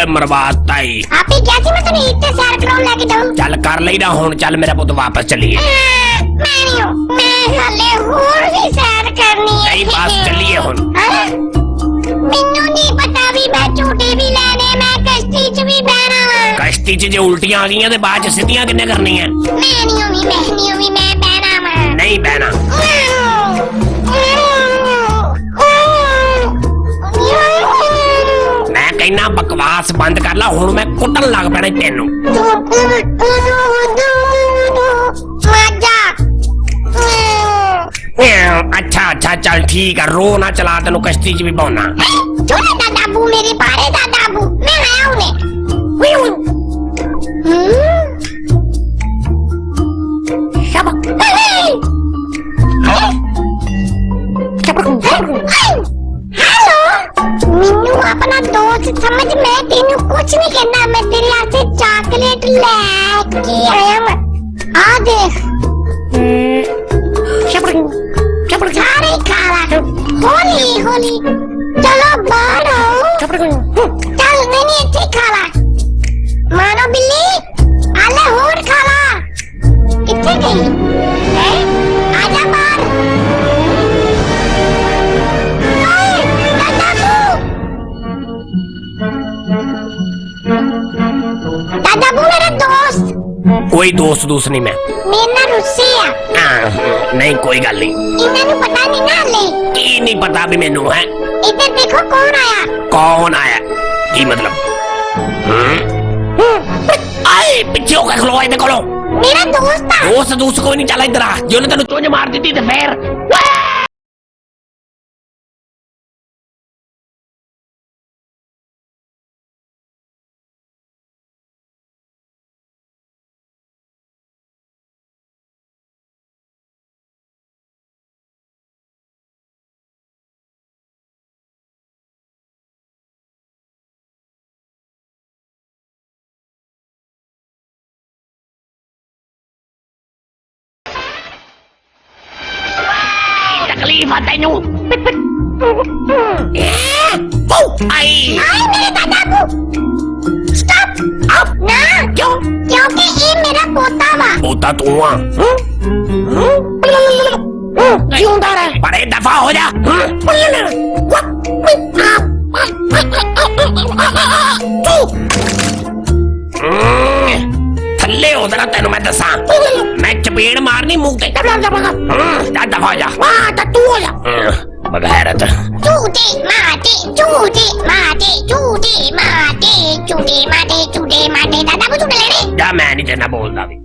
मरवाता ही। आप ही क्या थी, मैं तुम्हें इतने सैर कराऊं लेके जाऊं। चल कर ली ना हुन, चल मेरा पुत वापस चलिए। मैं नहीं हूँ, मैं हले होर भी सैर करनी है। नहीं बस चलिए हुन। मैनू नहीं पता भी मैं झूटे भी लेने, मैं कश्ती च भी बहना वा। कश्ती च जो उल्टियां आ गई ते बाद च सीधियां किन्ने करनी है? मैं नहीं हूँ, मैं बहना वा। नहीं बहना। मैं कहना बकवास बंद कर ला हुन, मैं कुटन लग पैना तेनू। अच्छा अच्छा चल ठीक है, रो ना चला, तेनू कश्ती च भी पाउना। छोड़े दादाबू मेरे बारे, दादाबू मैं आया उन्हें। हेलो, मिन्नू अपना दोस्त समझ, मैं तेनू कुछ नहीं कहना, मैं तेरे वास्ते चॉकलेट लेके आया मैं। आ देख सारे खा ला, होली होली। चलो बाहर आओ, चल नहीं अच्छी खा ला। मानो बिल्ली आले होर खा ला। कितने गई है? आजा बाहर। दादाबू मेरा दोस्त। कोई दोस्त नहीं मैं। मेरे नाल रुस्से आ। नहीं कोई गल नहीं। इन्हें पता नहीं ना ले। की नहीं पता भी मैनू है। इधर देखो कौन आया। कौन आया? की मतलब? आए पीछे होकर खलो, इधर खलो। मेरा दोस्त था। दोस्त कोई नहीं, चला इधर आ। जो ने तेनू चोंज मार दी थी ते फिर तकलीफ है तेनू। आई मेरे दादाबू स्टॉप अब ना। क्यों? क्योंकि ये मेरा पोता वा। पोता तू आ। क्यों डर है? बड़े दफा हो जा। थल्ले हो जरा, तेनू मैं दसा। मैं चपेड़ मारनी मुंह ते। दफा हो जा। तू हो जा बगैरत। झूठे माटे दादाबू झूठे लेने। जा मैं नहीं तेना बोलता भी।